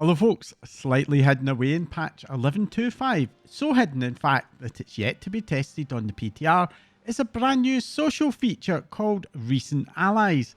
Although folks, slightly hidden away in patch 11.2.5, so hidden in fact that it's yet to be tested on the PTR, is a brand new social feature called Recent Allies.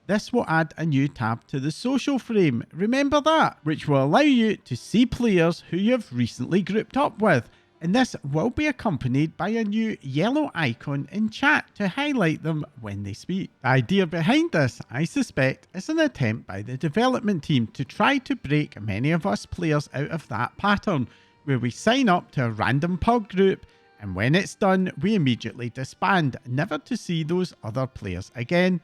This will add a new tab to the social frame, remember that, which will allow you to see players who you have recently grouped up with, and this will be accompanied by a new yellow icon in chat to highlight them when they speak. The idea behind this, I suspect, is an attempt by the development team to try to break many of us players out of that pattern, where we sign up to a random pub group, and when it's done, we immediately disband, never to see those other players again,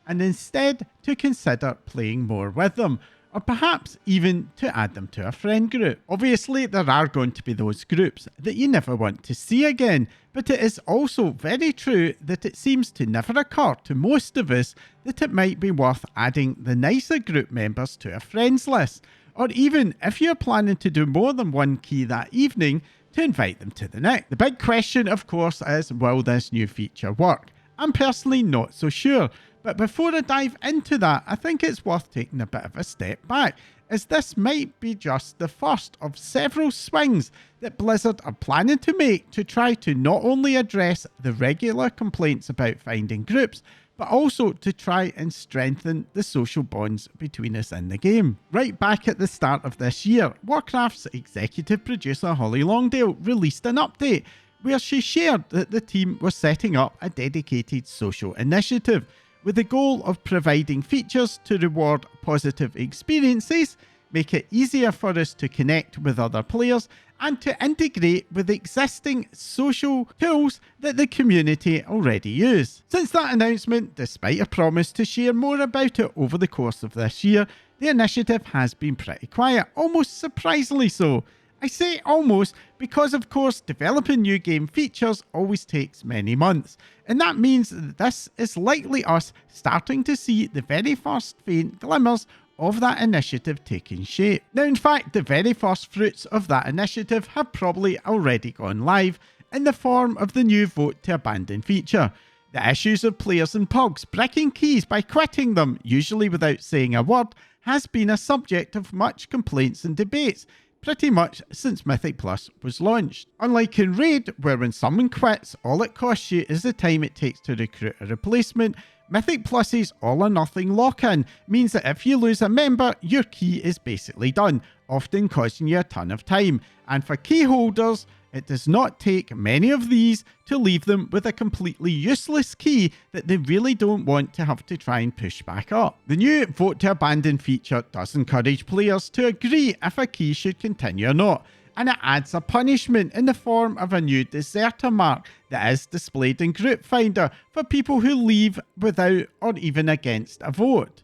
and instead to consider playing more with them, or perhaps even to add them to a friend group. Obviously, there are going to be those groups that you never want to see again, but it is also very true that it seems to never occur to most of us that it might be worth adding the nicer group members to a friends list, or even if you're planning to do more than one key that evening, to invite them to the next. The big question, of course, is will this new feature work? I'm personally not so sure, but before I dive into that, I think it's worth taking a bit of a step back, as this might be just the first of several swings that Blizzard are planning to make to try to not only address the regular complaints about finding groups, but also to try and strengthen the social bonds between us in the game. Right back at the start of this year, Warcraft's executive producer Holly Longdale released an update where she shared that the team was setting up a dedicated social initiative with the goal of providing features to reward positive experiences, make it easier for us to connect with other players, and to integrate with existing social tools that the community already use. Since that announcement, despite a promise to share more about it over the course of this year, the initiative has been pretty quiet, almost surprisingly so. I say almost because, of course, developing new game features always takes many months, and that means that this is likely us starting to see the very first faint glimmers of that initiative taking shape. Now, in fact, the very first fruits of that initiative have probably already gone live in the form of the new Vote to Abandon feature. The issues of players in pubs breaking keys by quitting them, usually without saying a word, has been a subject of much complaints and debates, pretty much since Mythic Plus was launched. Unlike in Raid, where when someone quits, all it costs you is the time it takes to recruit a replacement, Mythic Plus's all-or-nothing lock-in means that if you lose a member, your key is basically done, often costing you a ton of time. And for key holders, it does not take many of these to leave them with a completely useless key that they really don't want to have to try and push back up. The new Vote to Abandon feature does encourage players to agree if a key should continue or not, and it adds a punishment in the form of a new deserter mark that is displayed in Groupfinder for people who leave without or even against a vote,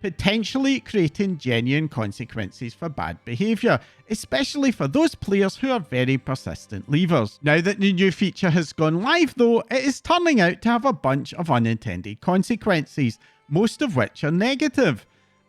potentially creating genuine consequences for bad behaviour, especially for those players who are very persistent leavers. Now that the new feature has gone live though, it is turning out to have a bunch of unintended consequences, most of which are negative.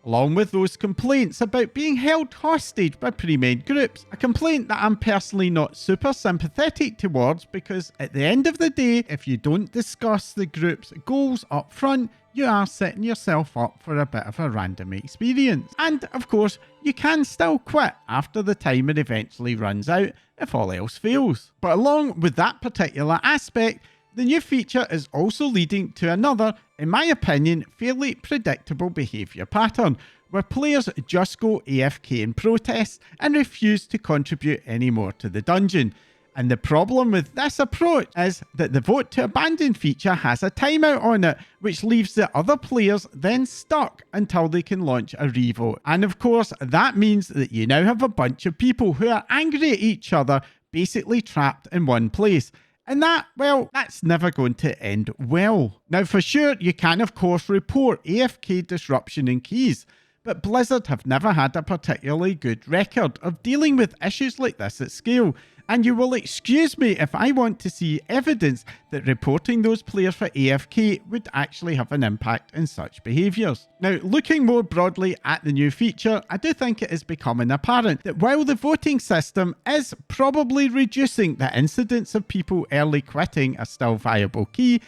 Along with those complaints about being held hostage by pre-made groups, a complaint that I'm personally not super sympathetic towards, because at the end of the day, if you don't discuss the group's goals up front, you are setting yourself up for a bit of a random experience. And of course, you can still quit after the timer eventually runs out if all else fails. But along with that particular aspect, the new feature is also leading to another, in my opinion, fairly predictable behaviour pattern, where players just go AFK in protest and refuse to contribute any more to the dungeon. And the problem with this approach is that the Vote to Abandon feature has a timeout on it, which leaves the other players then stuck until they can launch a revote. And of course, that means that you now have a bunch of people who are angry at each other, basically trapped in one place. And that, well, that's never going to end well. Now, for sure, you can, of course, report AFK disruption in keys, but Blizzard have never had a particularly good record of dealing with issues like this at scale. And you will excuse me if I want to see evidence that reporting those players for AFK would actually have an impact in such behaviours. Now, looking more broadly at the new feature, I do think it is becoming apparent that while the voting system is probably reducing the incidence of people early quitting a still viable key,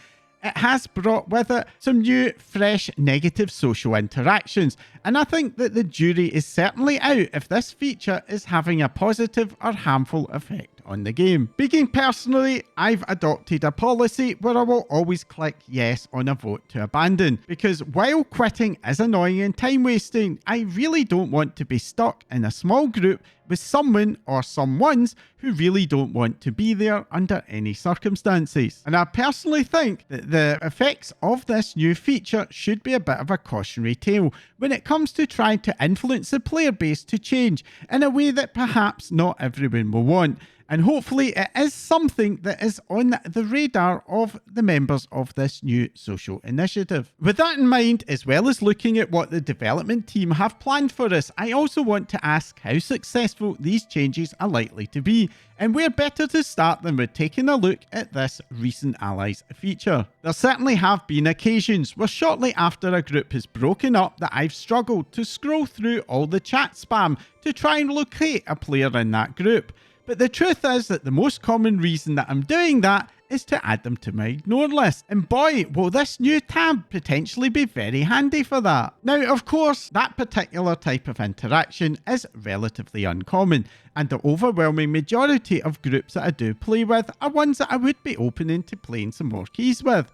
it has brought with it some new, fresh, negative social interactions, and I think that the jury is certainly out if this feature is having a positive or harmful effect on the game. Speaking personally, I've adopted a policy where I will always click yes on a vote to abandon, because while quitting is annoying and time wasting, I really don't want to be stuck in a small group with someone or someones who really don't want to be there under any circumstances. And I personally think that the effects of this new feature should be a bit of a cautionary tale when it comes to trying to influence the player base to change in a way that perhaps not everyone will want. And hopefully it is something that is on the radar of the members of this new social initiative. With that in mind, as well as looking at what the development team have planned for us, I also want to ask how successful these changes are likely to be, and where better to start than with taking a look at this recent allies feature. There certainly have been occasions where shortly after a group has broken up that I've struggled to scroll through all the chat spam to try and locate a player in that group. But the truth is that the most common reason that I'm doing that is to add them to my ignore list. And boy, will this new tab potentially be very handy for that. Now, of course, that particular type of interaction is relatively uncommon, and the overwhelming majority of groups that I do play with are ones that I would be opening to playing some more keys with.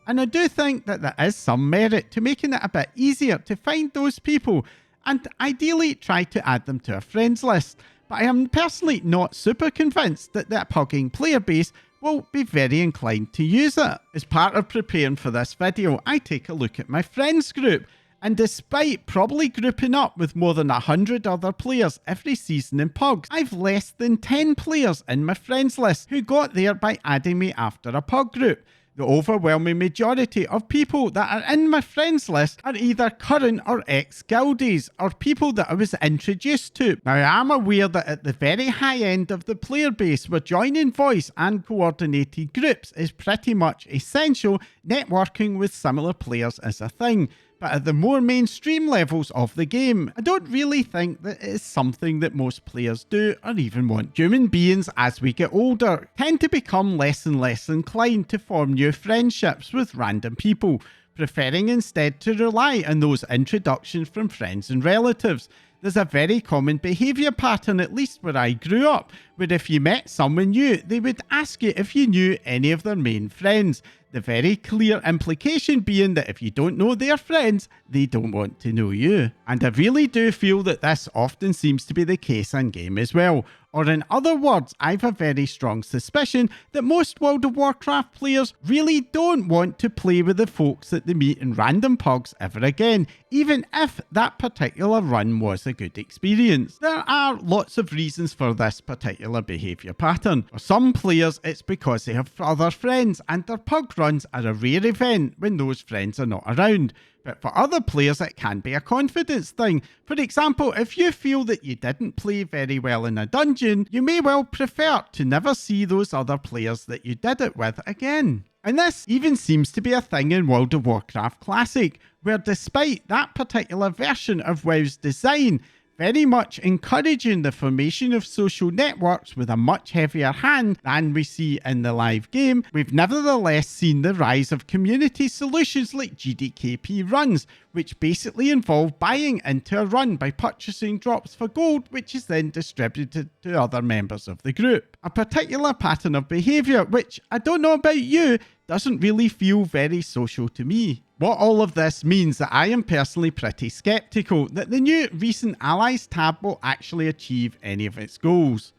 And I do think that there is some merit to making it a bit easier to find those people, and ideally try to add them to a friends list. But I am personally not super convinced that the pugging player base will be very inclined to use it. As part of preparing for this video, I take a look at my friends group, and despite probably grouping up with more than 100 other players every season in pugs, I've less than 10 players in my friends list who got there by adding me after a pug group. The overwhelming majority of people that are in my friends list are either current or ex-guildies, or people that I was introduced to. Now, I am aware that at the very high end of the player base, where joining voice and coordinated groups is pretty much essential, networking with similar players is a thing. But at the more mainstream levels of the game, I don't really think that it is something that most players do or even want. Human beings, as we get older, tend to become less and less inclined to form new friendships with random people, preferring instead to rely on those introductions from friends and relatives. There's a very common behaviour pattern, at least where I grew up, where if you met someone new, they would ask you if you knew any of their main friends. The very clear implication being that if you don't know their friends, they don't want to know you. And I really do feel that this often seems to be the case in game as well. Or in other words, I've a very strong suspicion that most World of Warcraft players really don't want to play with the folks that they meet in random pugs ever again, even if that particular run was a good experience. There are lots of reasons for this particular behaviour pattern. For some players, it's because they have other friends and their pug runs are a rare event when those friends are not around. But for other players, it can be a confidence thing. For example, if you feel that you didn't play very well in a dungeon, you may well prefer to never see those other players that you did it with again. And this even seems to be a thing in World of Warcraft Classic, where despite that particular version of WoW's design very much encouraging the formation of social networks with a much heavier hand than we see in the live game, we've nevertheless seen the rise of community solutions like GDKP runs, which basically involve buying into a run by purchasing drops for gold, which is then distributed to other members of the group. A particular pattern of behaviour, which I don't know about you, doesn't really feel very social to me. What all of this means that I am personally pretty sceptical that the new recent Allies tab will actually achieve any of its goals.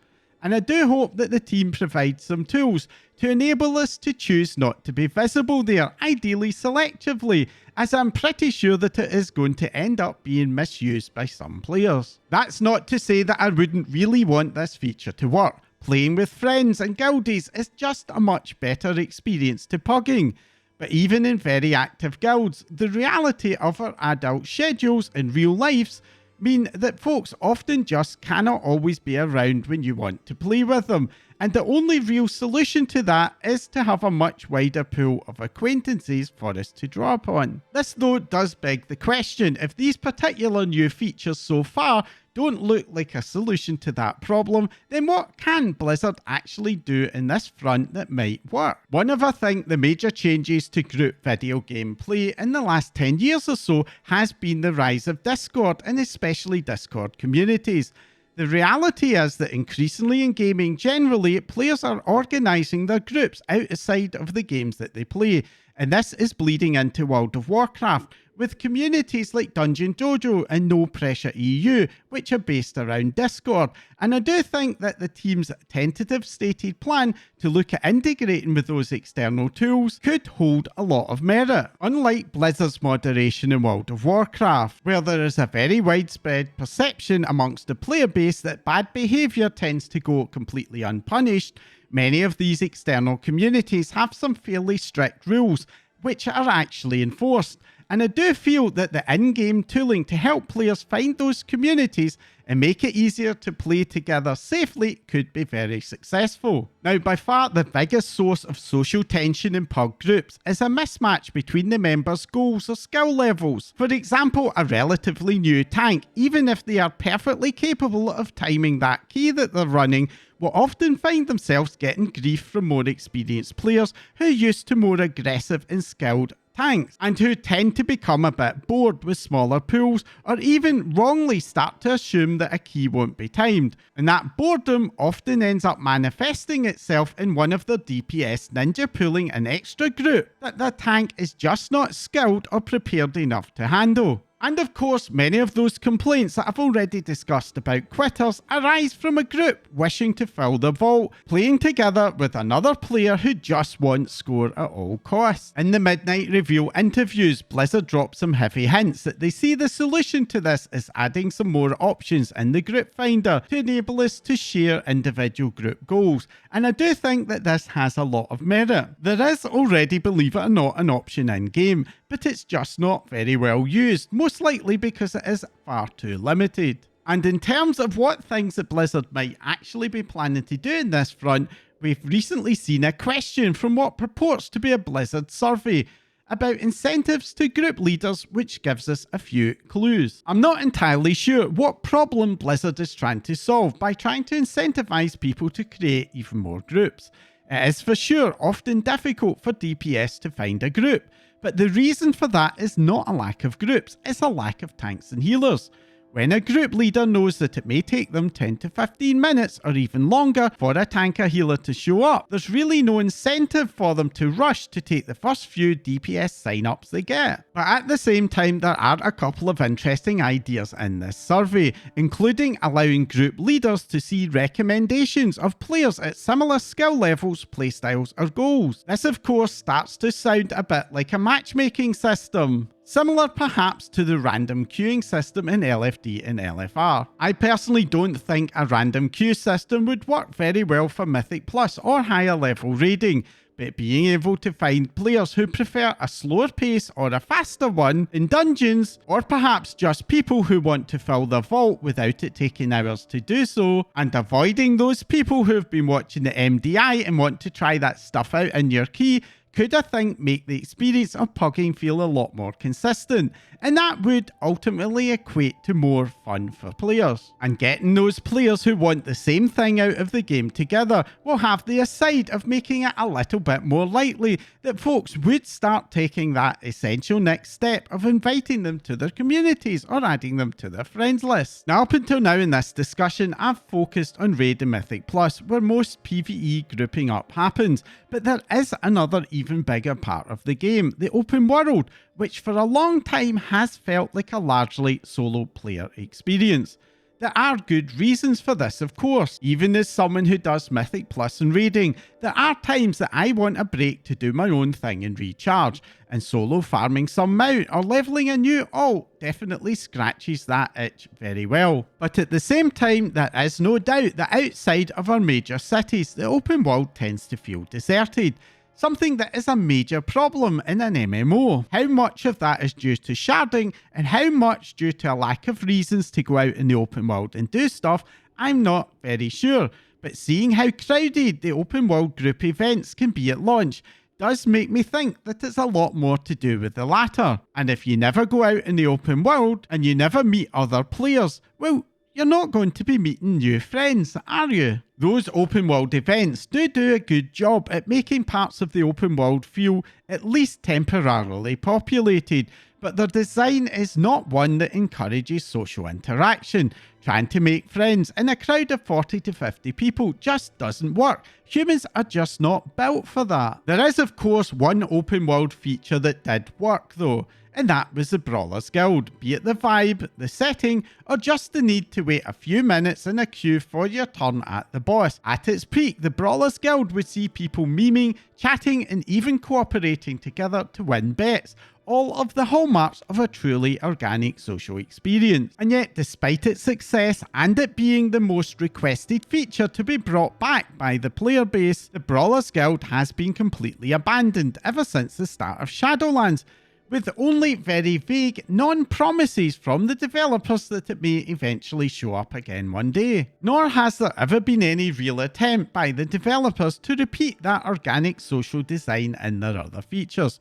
And I do hope that the team provides some tools to enable us to choose not to be visible there, ideally selectively, as I'm pretty sure that it is going to end up being misused by some players. That's not to say that I wouldn't really want this feature to work. Playing with friends and guildies is just a much better experience to pugging. But even in very active guilds, the reality of our adult schedules and real lives mean that folks often just cannot always be around when you want to play with them. and the only real solution to that is to have a much wider pool of acquaintances for us to draw upon. This though does beg the question, if these particular new features so far don't look like a solution to that problem, then what can Blizzard actually do in this front that might work? One of the major changes to group video gameplay in the last 10 years or so has been the rise of Discord, and especially Discord communities. The reality is that increasingly in gaming generally, players are organising their groups outside of the games that they play, and this is bleeding into World of Warcraft, with communities like Dungeon Dojo and No Pressure EU, which are based around Discord. And I do think that the team's tentative stated plan to look at integrating with those external tools could hold a lot of merit. Unlike Blizzard's moderation in World of Warcraft, where there is a very widespread perception amongst the player base that bad behaviour tends to go completely unpunished, many of these external communities have some fairly strict rules, which are actually enforced. And I do feel that the in-game tooling to help players find those communities and make it easier to play together safely could be very successful. Now, by far the biggest source of social tension in pub groups is a mismatch between the members' goals or skill levels. For example, a relatively new tank, even if they are perfectly capable of timing that key that they're running, will often find themselves getting grief from more experienced players who are used to more aggressive and skilled tanks, and who tend to become a bit bored with smaller pools, or even wrongly start to assume that a key won't be timed. And that boredom often ends up manifesting itself in one of the DPS ninja pulling an extra group that the tank is just not skilled or prepared enough to handle. And of course, many of those complaints that I've already discussed about quitters arise from a group wishing to fill the vault, playing together with another player who just wants score at all costs. In the Midnight Reveal interviews, Blizzard dropped some heavy hints that they see the solution to this as adding some more options in the Groupfinder to enable us to share individual group goals, and I do think that this has a lot of merit. There is already, believe it or not, an option in game, but it's just not very well used, most likely because it is far too limited. And in terms of what things that Blizzard might actually be planning to do in this front, we've recently seen a question from what purports to be a Blizzard survey about incentives to group leaders, which gives us a few clues. I'm not entirely sure what problem Blizzard is trying to solve by trying to incentivize people to create even more groups. It is for sure often difficult for DPS to find a group, but the reason for that is not a lack of groups, it's a lack of tanks and healers. When a group leader knows that it may take them 10 to 15 minutes or even longer for a tank or healer to show up, there's really no incentive for them to rush to take the first few DPS sign-ups they get. But at the same time, there are a couple of interesting ideas in this survey, including allowing group leaders to see recommendations of players at similar skill levels, playstyles or goals. This of course starts to sound a bit like a matchmaking system, similar perhaps to the random queuing system in LFD and LFR. I personally don't think a random queue system would work very well for Mythic Plus or higher level raiding, but being able to find players who prefer a slower pace or a faster one in dungeons, or perhaps just people who want to fill their vault without it taking hours to do so, and avoiding those people who have been watching the MDI and want to try that stuff out in your key, could I think make the experience of pugging feel a lot more consistent, and that would ultimately equate to more fun for players. And getting those players who want the same thing out of the game together will have the aside of making it a little bit more likely that folks would start taking that essential next step of inviting them to their communities or adding them to their friends list. Now, up until now in this discussion, I've focused on Raid and Mythic Plus, where most PvE grouping up happens, but there is another even bigger part of the game, the open world, which for a long time has felt like a largely solo player experience. There are good reasons for this, of course. Even as someone who does Mythic Plus and raiding, there are times that I want a break to do my own thing and recharge, and solo farming some mount or leveling a new ult definitely scratches that itch very well. But at the same time, there is no doubt that outside of our major cities, the open world tends to feel deserted. Something that is a major problem in an MMO. How much of that is due to sharding and how much due to a lack of reasons to go out in the open world and do stuff, I'm not very sure. But seeing how crowded the open world group events can be at launch does make me think that it's a lot more to do with the latter. And if you never go out in the open world and you never meet other players, well, you're not going to be meeting new friends, are you? Those open world events do a good job at making parts of the open world feel at least temporarily populated, but their design is not one that encourages social interaction. Trying to make friends in a crowd of 40 to 50 people just doesn't work. Humans are just not built for that. There is of course one open world feature that did work though, and that was the Brawlers Guild, be it the vibe, the setting, or just the need to wait a few minutes in a queue for your turn at the boss. At its peak, the Brawlers Guild would see people memeing, chatting, and even cooperating together to win bets. All of the hallmarks of a truly organic social experience. And yet, despite its success and it being the most requested feature to be brought back by the player base, the Brawlers Guild has been completely abandoned ever since the start of Shadowlands, with only very vague non-promises from the developers that it may eventually show up again one day. Nor has there ever been any real attempt by the developers to repeat that organic social design in their other features.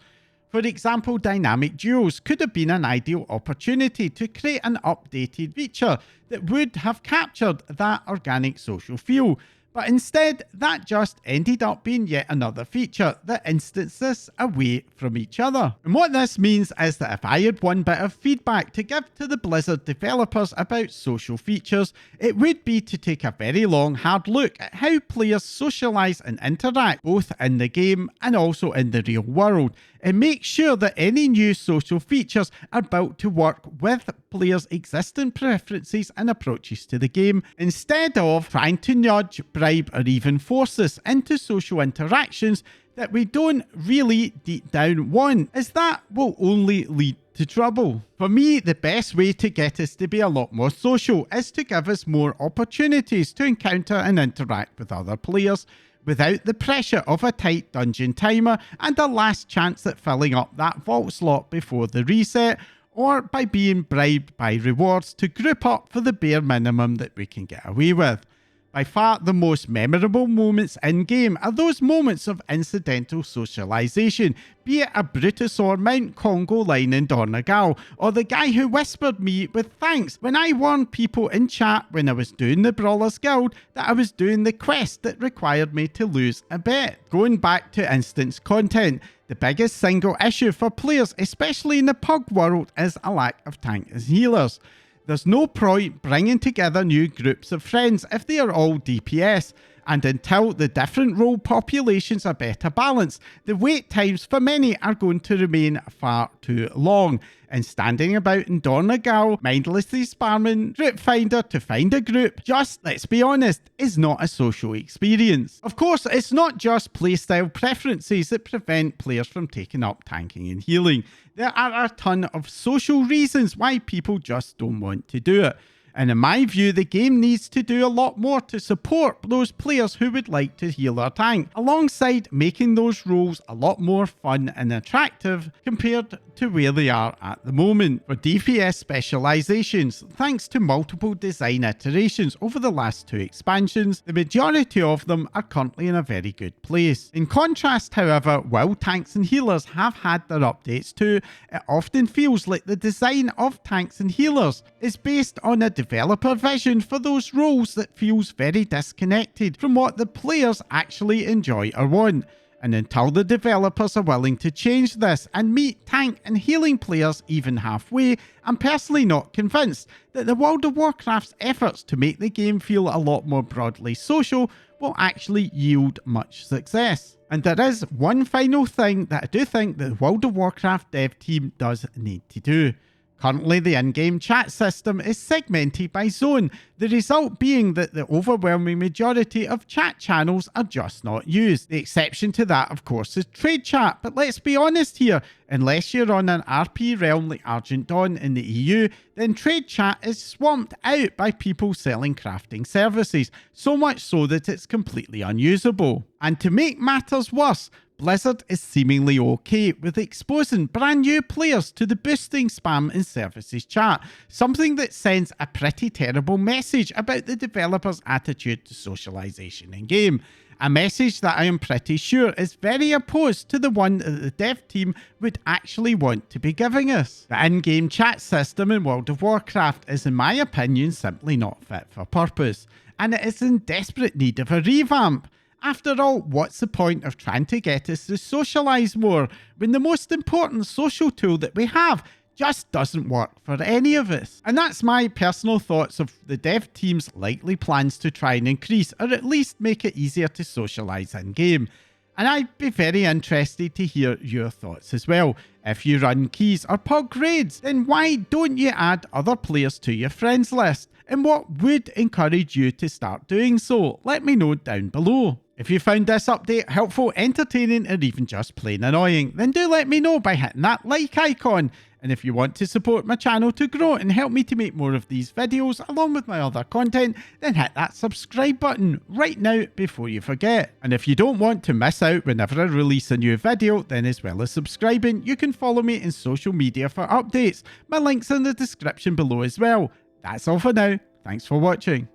For example, dynamic duos could have been an ideal opportunity to create an updated feature that would have captured that organic social feel, but instead that just ended up being yet another feature that instances away from each other. And what this means is that if I had one bit of feedback to give to the Blizzard developers about social features, it would be to take a very long hard look at how players socialise and interact both in the game and also in the real world, and make sure that any new social features are built to work with players' existing preferences and approaches to the game, instead of trying to nudge, bribe, or even force us into social interactions that we don't really deep down want, as that will only lead to trouble. For me, the best way to get us to be a lot more social is to give us more opportunities to encounter and interact with other players, without the pressure of a tight dungeon timer and a last chance at filling up that vault slot before the reset, or by being bribed by rewards to group up for the bare minimum that we can get away with. By far the most memorable moments in-game are those moments of incidental socialisation, be it a Brutus or Mount Congo line in Donegal, or the guy who whispered me with thanks when I warned people in chat when I was doing the Brawlers Guild that I was doing the quest that required me to lose a bet. Going back to instance content, the biggest single issue for players, especially in the pug world, is a lack of tank as healers. There's no point bringing together new groups of friends if they are all DPS, and until the different role populations are better balanced, the wait times for many are going to remain far too long. And standing about in Donegal, mindlessly spamming Groupfinder to find a group, just, let's be honest, is not a social experience. Of course, it's not just playstyle preferences that prevent players from taking up tanking and healing. There are a ton of social reasons why people just don't want to do it. And in my view, the game needs to do a lot more to support those players who would like to heal or tank, alongside making those roles a lot more fun and attractive compared to where they are at the moment. For DPS specializations, thanks to multiple design iterations over the last 2 expansions, the majority of them are currently in a very good place. In contrast, however, while tanks and healers have had their updates too, it often feels like the design of tanks and healers is based on a developer vision for those roles that feels very disconnected from what the players actually enjoy or want. And until the developers are willing to change this and meet tank and healing players even halfway, I'm personally not convinced that the World of Warcraft's efforts to make the game feel a lot more broadly social will actually yield much success. And there is one final thing that I do think the World of Warcraft dev team does need to do. Currently, the in-game chat system is segmented by zone, the result being that the overwhelming majority of chat channels are just not used. The exception to that, of course, is trade chat, but let's be honest here, unless you're on an RP realm like Argent Dawn in the EU, then trade chat is swamped out by people selling crafting services, so much so that it's completely unusable. And to make matters worse, Blizzard is seemingly okay with exposing brand new players to the boosting spam in services chat, something that sends a pretty terrible message about the developer's attitude to socialization in game. A message that I am pretty sure is very opposed to the one that the dev team would actually want to be giving us. The in-game chat system in World of Warcraft is, in my opinion, simply not fit for purpose, and it is in desperate need of a revamp. After all, what's the point of trying to get us to socialise more when the most important social tool that we have just doesn't work for any of us? And that's my personal thoughts of the dev team's likely plans to try and increase or at least make it easier to socialise in game. And I'd be very interested to hear your thoughts as well. If you run keys or pug raids, then why don't you add other players to your friends list? And what would encourage you to start doing so? Let me know down below. If you found this update helpful, entertaining, or even just plain annoying, then do let me know by hitting that like icon. And if you want to support my channel to grow and help me to make more of these videos along with my other content, then hit that subscribe button right now before you forget. And if you don't want to miss out whenever I release a new video, then as well as subscribing, you can follow me in social media for updates. My link's in the description below as well. That's all for now. Thanks for watching.